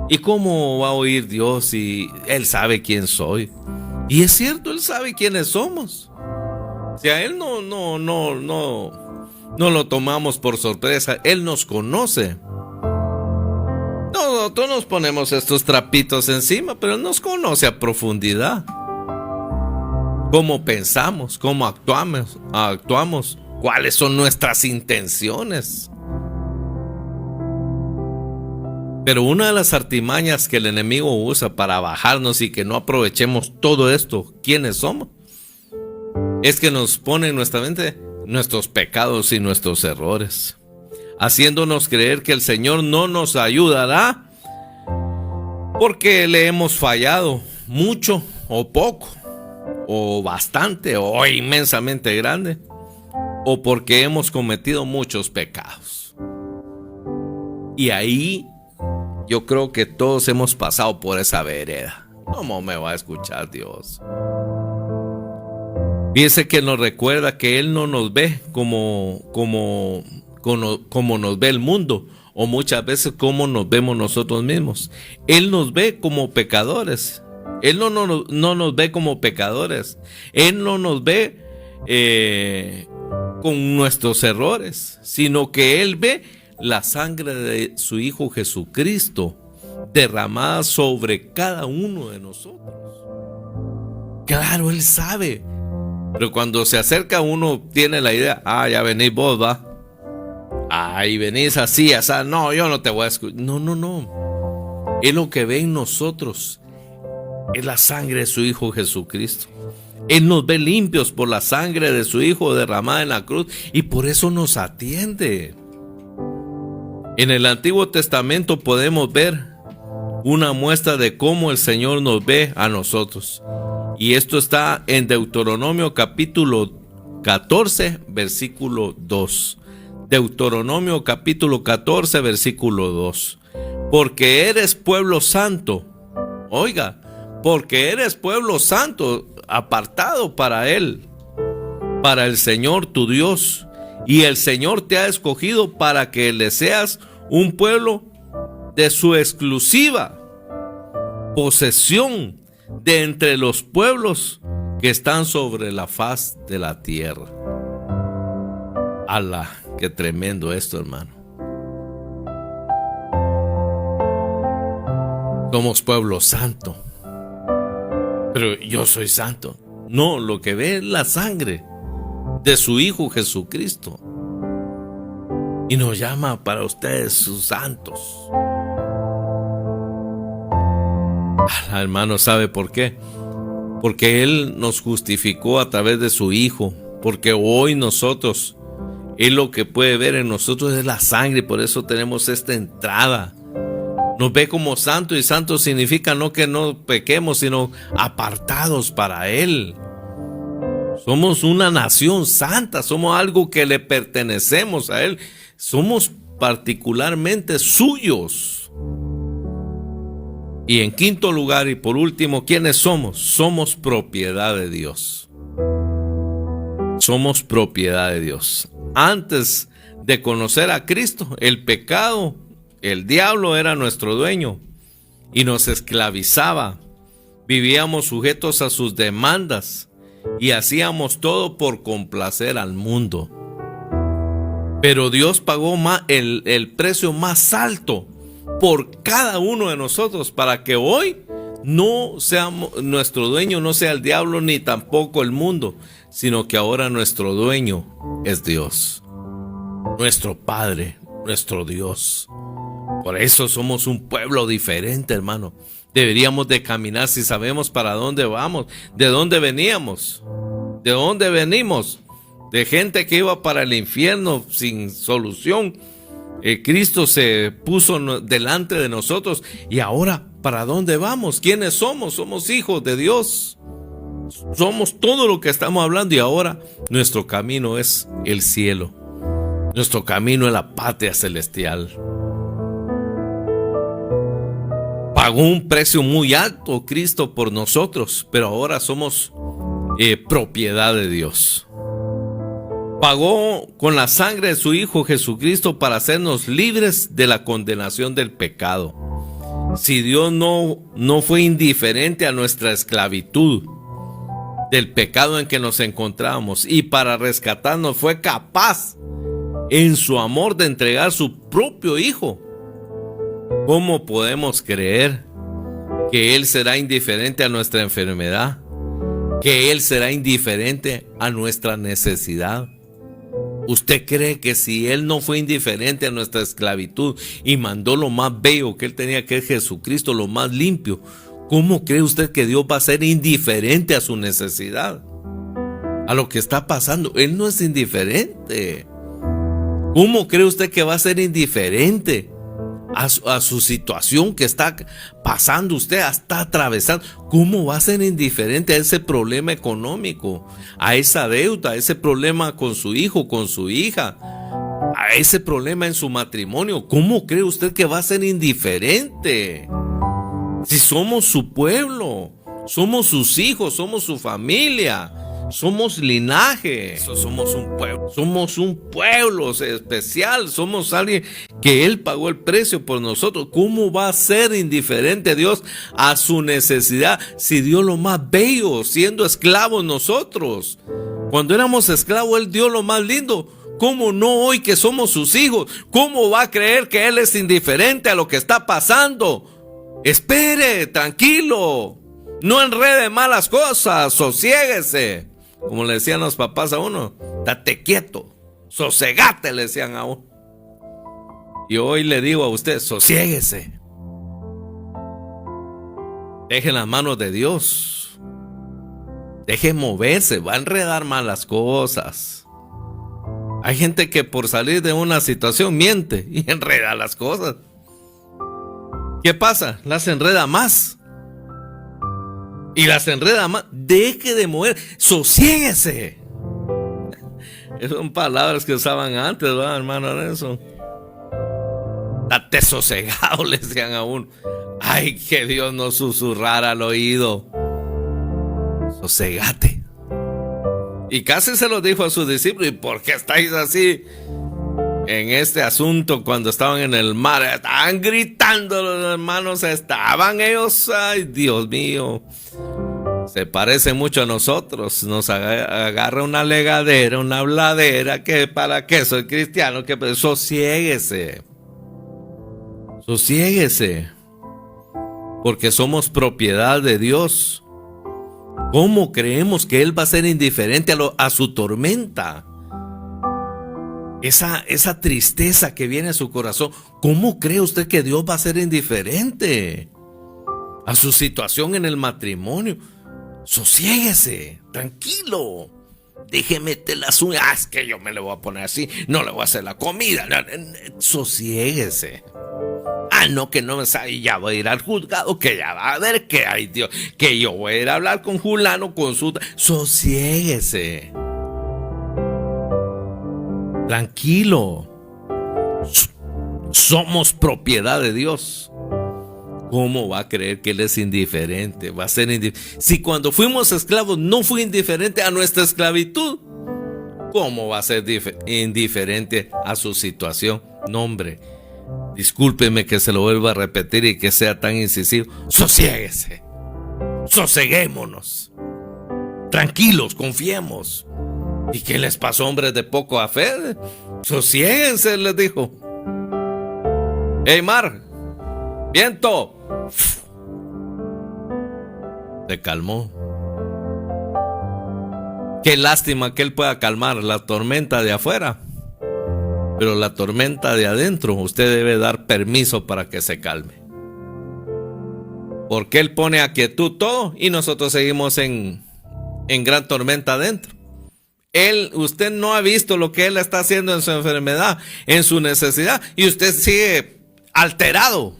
¿Y cómo va a oír Dios si Él sabe quién soy? Y es cierto, Él sabe quiénes somos. Si a Él no lo tomamos por sorpresa, Él nos conoce. Nosotros nos ponemos estos trapitos encima, pero Él nos conoce a profundidad. Cómo pensamos, cómo actuamos, cuáles son nuestras intenciones. Pero una de las artimañas que el enemigo usa para bajarnos y que no aprovechemos todo esto, ¿quiénes somos? Es que nos pone en nuestra mente nuestros pecados y nuestros errores, haciéndonos creer que el Señor no nos ayudará porque le hemos fallado mucho o poco, o bastante o inmensamente grande, o porque hemos cometido muchos pecados. Y ahí yo creo que todos hemos pasado por esa vereda. ¿Cómo me va a escuchar Dios? Piense que nos recuerda que Él no nos ve como nos ve el mundo, o muchas veces como nos vemos nosotros mismos. Él nos ve como pecadores. Él no nos ve como pecadores. Él no nos ve con nuestros errores, sino que Él ve la sangre de su Hijo Jesucristo derramada sobre cada uno de nosotros. Claro, Él sabe. Pero cuando se acerca uno tiene la idea, ya venís vos, va. Y venís así, no, yo no te voy a escuchar. No. Él lo que ve en nosotros es la sangre de su Hijo Jesucristo. Él nos ve limpios por la sangre de su Hijo derramada en la cruz, y por eso nos atiende. En el Antiguo Testamento podemos ver una muestra de cómo el Señor nos ve a nosotros. Y esto está en Deuteronomio capítulo 14, versículo 2. Deuteronomio capítulo 14, versículo 2. Porque eres pueblo santo. Oiga, porque eres pueblo santo. apartado para Él, para el Señor tu Dios. Y el Señor te ha escogido para que le seas un pueblo de su exclusiva posesión de entre los pueblos que están sobre la faz de la tierra. ¡Ala! ¡Qué tremendo esto, hermano! Somos pueblo santo. Pero yo soy santo. No, lo que ve es la sangre de su Hijo Jesucristo. Y nos llama para ustedes sus santos. Hermano, ¿sabe por qué? Porque Él nos justificó a través de su Hijo. Porque hoy nosotros, Él lo que puede ver en nosotros es la sangre. Por eso tenemos esta entrada. Nos ve como santo, y santo significa no que no pequemos, sino apartados para Él. Somos una nación santa, somos algo que le pertenecemos a Él. Somos particularmente suyos. Y en quinto lugar y por último, ¿quiénes somos? Somos propiedad de Dios. Somos propiedad de Dios. Antes de conocer a Cristo, el pecado, el diablo era nuestro dueño y nos esclavizaba. Vivíamos sujetos a sus demandas y hacíamos todo por complacer al mundo. Pero Dios pagó el precio más alto por cada uno de nosotros para que hoy no seamos, nuestro dueño no sea el diablo ni tampoco el mundo, sino que ahora nuestro dueño es Dios, nuestro Padre, nuestro Dios. Por eso somos un pueblo diferente, hermano. Deberíamos de caminar si sabemos para dónde vamos, de dónde veníamos, de dónde venimos, de gente que iba para el infierno sin solución. Cristo se puso delante de nosotros y ahora ¿para dónde vamos? ¿Quiénes somos? Somos hijos de Dios. Somos todo lo que estamos hablando y ahora nuestro camino es el cielo. Nuestro camino es la patria celestial. Pagó un precio muy alto Cristo por nosotros, pero ahora somos propiedad de Dios. Pagó con la sangre de su Hijo Jesucristo para hacernos libres de la condenación del pecado. Si Dios no fue indiferente a nuestra esclavitud del pecado en que nos encontramos y para rescatarnos fue capaz en su amor de entregar su propio Hijo, ¿cómo podemos creer que Él será indiferente a nuestra enfermedad? ¿Que Él será indiferente a nuestra necesidad? ¿Usted cree que si Él no fue indiferente a nuestra esclavitud y mandó lo más bello que Él tenía, que es Jesucristo, lo más limpio, cómo cree usted que Dios va a ser indiferente a su necesidad? A lo que está pasando, Él no es indiferente. ¿Cómo cree usted que va a ser indiferente a su situación que está pasando usted, está atravesando? ¿Cómo va a ser indiferente a ese problema económico, a esa deuda, a ese problema con su hijo, con su hija, a ese problema en su matrimonio? ¿Cómo cree usted que va a ser indiferente? Si somos su pueblo, somos sus hijos, somos su familia, somos linaje, somos un pueblo especial, somos alguien que Él pagó el precio por nosotros. ¿Cómo va a ser indiferente Dios a su necesidad si dio lo más bello siendo esclavos nosotros? Cuando éramos esclavos Él dio lo más lindo. ¿Cómo no hoy que somos sus hijos? ¿Cómo va a creer que Él es indiferente a lo que está pasando? Espere, tranquilo, no enrede malas cosas, sosiéguese. Como le decían los papás a uno, date quieto, sosegate, le decían a uno. Y hoy le digo a usted, sosiéguese. Deje las manos de Dios. Deje moverse, va a enredar malas cosas. Hay gente que por salir de una situación miente y enreda las cosas. ¿Qué pasa? Las enreda más. Y las enreda más. Deje de mover, sosiéguese. Esas son palabras que usaban antes, ¿verdad, hermano? Eso. Date sosegado, le decían a uno. Ay, que Dios nos susurrara al oído. sosegate. Y casi se lo dijo a sus discípulos: ¿y por qué estáis así en este asunto? Cuando estaban en el mar, estaban gritando los hermanos, estaban ellos, ay Dios mío, se parece mucho a nosotros. Nos agarra una legadera, una habladera, que para qué soy cristiano, que sosiéguese, porque somos propiedad de Dios. ¿Cómo creemos que Él va a ser indiferente a su tormenta? Esa tristeza que viene a su corazón, ¿cómo cree usted que Dios va a ser indiferente a su situación en el matrimonio? Sosiéguese, tranquilo. Déjeme meter las uñas. Es que yo me le voy a poner así, no le voy a hacer la comida. Sosiéguese. No, que no me sabe, ya voy a ir al juzgado, que ya va a ver que hay Dios, que yo voy a ir a hablar con fulano, consulta. Sosiéguese. Tranquilo. Somos propiedad de Dios. ¿Cómo va a creer que Él es indiferente? Va a ser indiferente. Si cuando fuimos esclavos no fue indiferente a nuestra esclavitud, ¿cómo va a ser indiferente a su situación? No, hombre. Discúlpeme que se lo vuelva a repetir y que sea tan incisivo. Sosiéguese. Soseguémonos. Tranquilos, confiemos. ¿Y qué les pasó, hombres de poco a fe? Sosiéguense, les dijo. ¡Ey, mar! ¡Viento! Se calmó. Qué lástima que Él pueda calmar la tormenta de afuera, pero la tormenta de adentro usted debe dar permiso para que se calme, porque Él pone a quietud todo y nosotros seguimos en gran tormenta adentro. Usted no ha visto lo que Él está haciendo en su enfermedad, en su necesidad, y usted sigue alterado,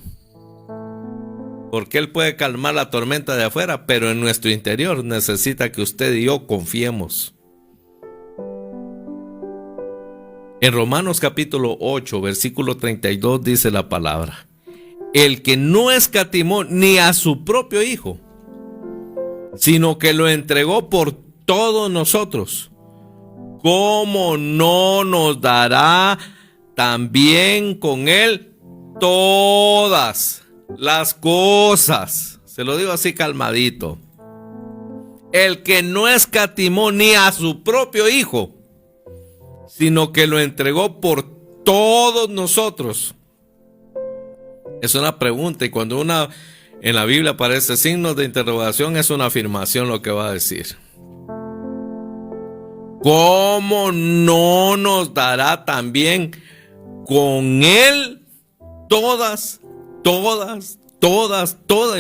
porque Él puede calmar la tormenta de afuera, pero en nuestro interior necesita que usted y yo confiemos. En Romanos capítulo 8, versículo 32 dice la palabra: el que no escatimó ni a su propio Hijo, sino que lo entregó por todos nosotros, ¿cómo no nos dará también con Él todas las cosas? Se lo digo así calmadito. El que no escatimó ni a su propio Hijo, sino que lo entregó por todos nosotros. Es una pregunta, y cuando en la Biblia aparece signos de interrogación, es una afirmación lo que va a decir. ¿Cómo no nos dará también con Él todas, y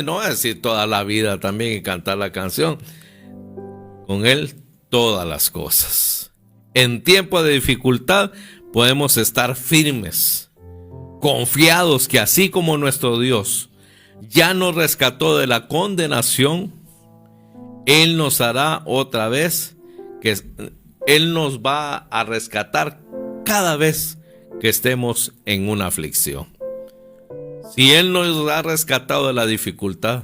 no va a decir toda la vida también y cantar la canción? Con Él todas las cosas. En tiempo de dificultad podemos estar firmes, confiados que así como nuestro Dios ya nos rescató de la condenación, Él nos hará otra vez, que Él nos va a rescatar cada vez que estemos en una aflicción. Si Él nos ha rescatado de la dificultad,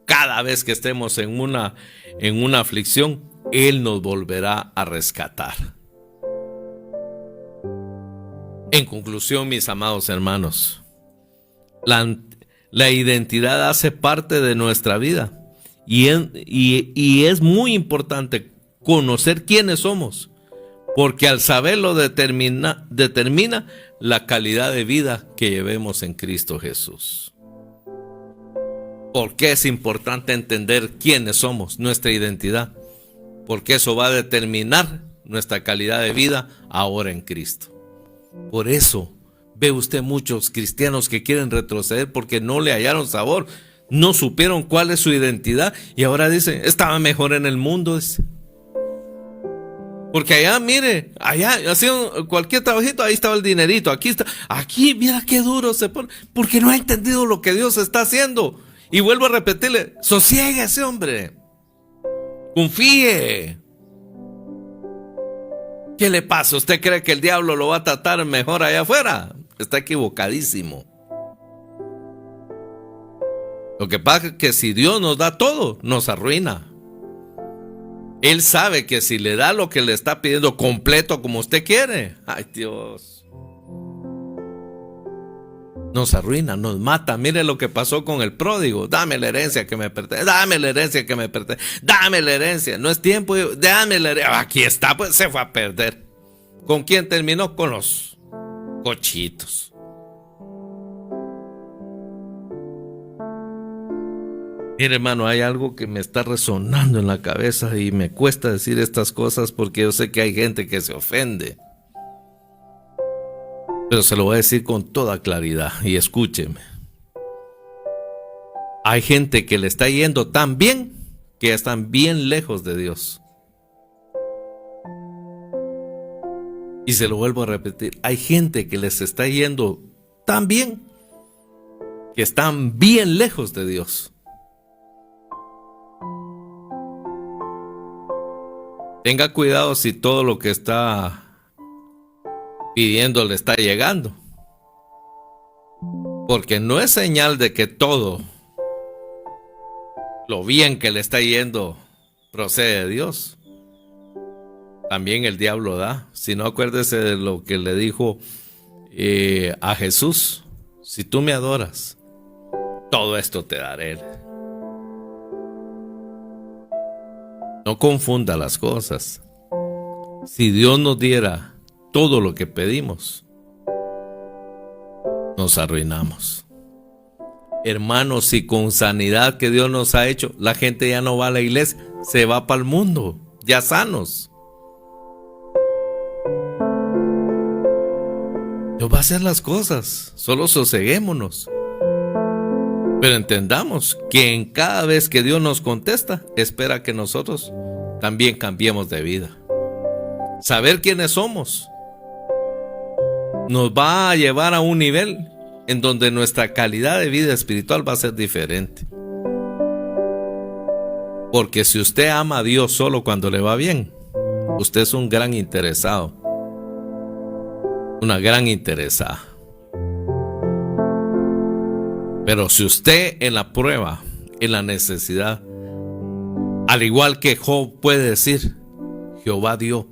cada vez que estemos en una aflicción, Él nos volverá a rescatar. En conclusión, mis amados hermanos, la identidad hace parte de nuestra vida y es muy importante conocer quiénes somos, porque al saberlo determina la calidad de vida que llevemos en Cristo Jesús. ¿Por qué es importante entender quiénes somos, nuestra identidad? Porque eso va a determinar nuestra calidad de vida ahora en Cristo. Por eso ve usted muchos cristianos que quieren retroceder porque no le hallaron sabor, no supieron cuál es su identidad y ahora dicen, estaba mejor en el mundo. Porque allá, mire, allá hacían cualquier trabajito, ahí estaba el dinerito, aquí mira qué duro se pone, porque no ha entendido lo que Dios está haciendo. Y vuelvo a repetirle, sosiéguese, hombre, confíe. ¿Qué le pasa? ¿Usted cree que el diablo lo va a tratar mejor allá afuera? Está equivocadísimo. Lo que pasa es que si Dios nos da todo, nos arruina. Él sabe que si le da lo que le está pidiendo completo como usted quiere, ay Dios, nos arruina, nos mata. Mire lo que pasó con el pródigo. Dame la herencia que me pertenece, dame la herencia que me pertenece, dame la herencia. No es tiempo, dame la herencia. Aquí está, pues se fue a perder. ¿Con quién terminó? Con los cochitos. Mire, hermano, hay algo que me está resonando en la cabeza y me cuesta decir estas cosas porque yo sé que hay gente que se ofende. Pero se lo voy a decir con toda claridad y escúcheme. Hay gente que le está yendo tan bien que ya están bien lejos de Dios. Y se lo vuelvo a repetir, hay gente que les está yendo tan bien que están bien lejos de Dios. Tenga cuidado si todo lo que está pidiendo le está llegando. Porque no es señal de que todo lo bien que le está yendo procede de Dios. También el diablo da. Si no, acuérdese de lo que le dijo a Jesús. Si tú me adoras, todo esto te daré. No confunda las cosas. Si Dios nos diera todo lo que pedimos, nos arruinamos. Hermanos, si con sanidad que Dios nos ha hecho, la gente ya no va a la iglesia, se va para el mundo, ya sanos. Dios va a hacer las cosas, solo soseguémonos. Pero entendamos que en cada vez que Dios nos contesta, espera que nosotros también cambiemos de vida. Saber quiénes somos nos va a llevar a un nivel en donde nuestra calidad de vida espiritual va a ser diferente. Porque si usted ama a Dios solo cuando le va bien, usted es un gran interesado, una gran interesada. Pero si usted en la prueba, en la necesidad, al igual que Job puede decir, Jehová dio,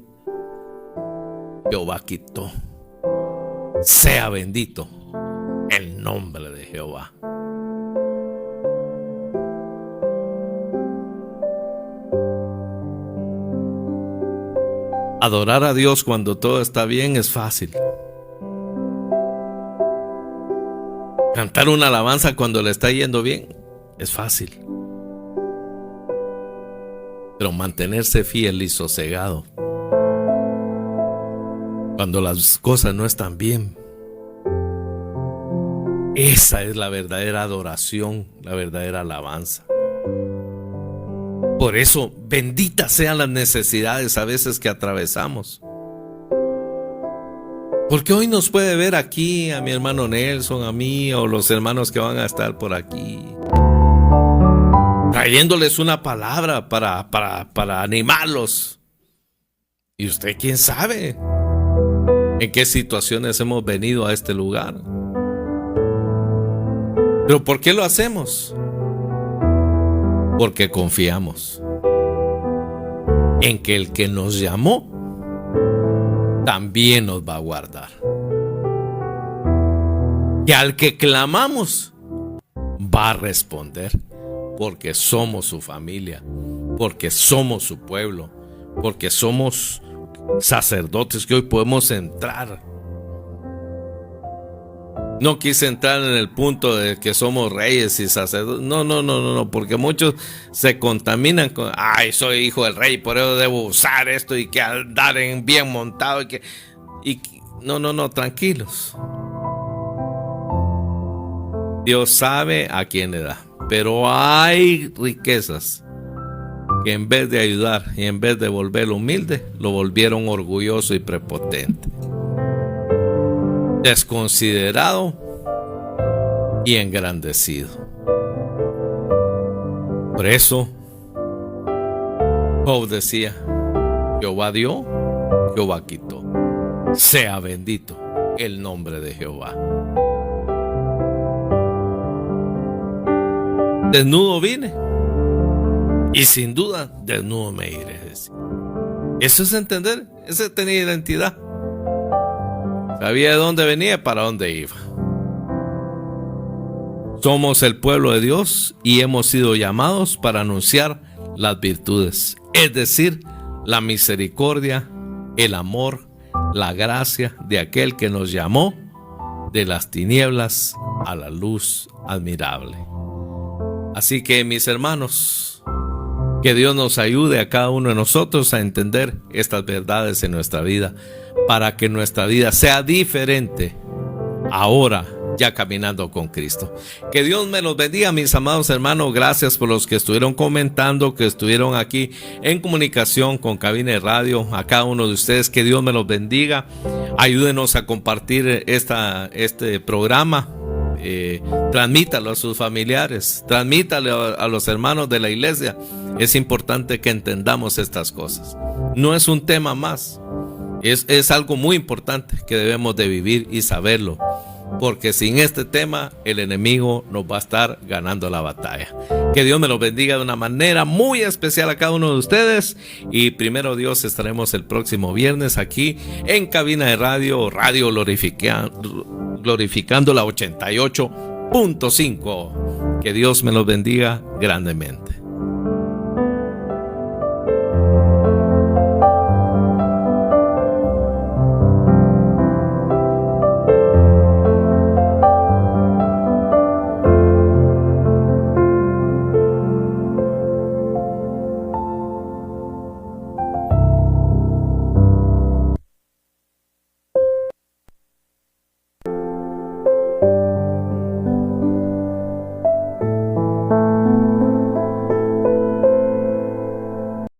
Jehová quitó, sea bendito el nombre de Jehová. Adorar a Dios cuando todo está bien es fácil. Cantar una alabanza cuando le está yendo bien es fácil. Pero mantenerse fiel y sosegado cuando las cosas no están bien, esa es la verdadera adoración, la verdadera alabanza. Por eso, benditas sean las necesidades a veces que atravesamos. Porque hoy nos puede ver aquí a mi hermano Nelson, a mí o los hermanos que van a estar por aquí, trayéndoles una palabra para animarlos. Y usted, ¿quién sabe en qué situaciones hemos venido a este lugar? ¿Pero por qué lo hacemos? Porque confiamos en que el que nos llamó también nos va a guardar. Que al que clamamos va a responder, porque somos su familia, porque somos su pueblo, porque somos sacerdotes que hoy podemos entrar. No quise entrar en el punto de que somos reyes y sacerdotes. No, porque muchos se contaminan con, ay, soy hijo del rey, por eso debo usar esto y que andar en bien montado no, tranquilos. Dios sabe a quién le da, pero hay riquezas que en vez de ayudar y en vez de volverlo humilde, lo volvieron orgulloso y prepotente, desconsiderado y engrandecido. Por eso Job decía, Jehová dio, Jehová quitó, sea bendito el nombre de Jehová. Desnudo vine y sin duda desnudo me iré. Eso es entender, eso es tener identidad. Sabía de dónde venía y para dónde iba. Somos el pueblo de Dios y hemos sido llamados para anunciar las virtudes, es decir, la misericordia, el amor, la gracia de aquel que nos llamó de las tinieblas a la luz admirable. Así que, mis hermanos, que Dios nos ayude a cada uno de nosotros a entender estas verdades en nuestra vida, para que nuestra vida sea diferente ahora, ya caminando con Cristo. Que Dios me los bendiga, mis amados hermanos. Gracias por los que estuvieron comentando, que estuvieron aquí en comunicación con Cabina de Radio. A cada uno de ustedes, que Dios me los bendiga. Ayúdenos a compartir este programa. Transmítalo a sus familiares, transmítalo a los hermanos de la iglesia. Es importante que entendamos estas cosas. No es un tema más, es algo muy importante que debemos de vivir y saberlo, porque sin este tema el enemigo nos va a estar ganando la batalla. Que Dios me los bendiga de una manera muy especial a cada uno de ustedes, y primero Dios estaremos el próximo viernes aquí en Cabina de Radio glorificando la 88.5. Que Dios me los bendiga grandemente.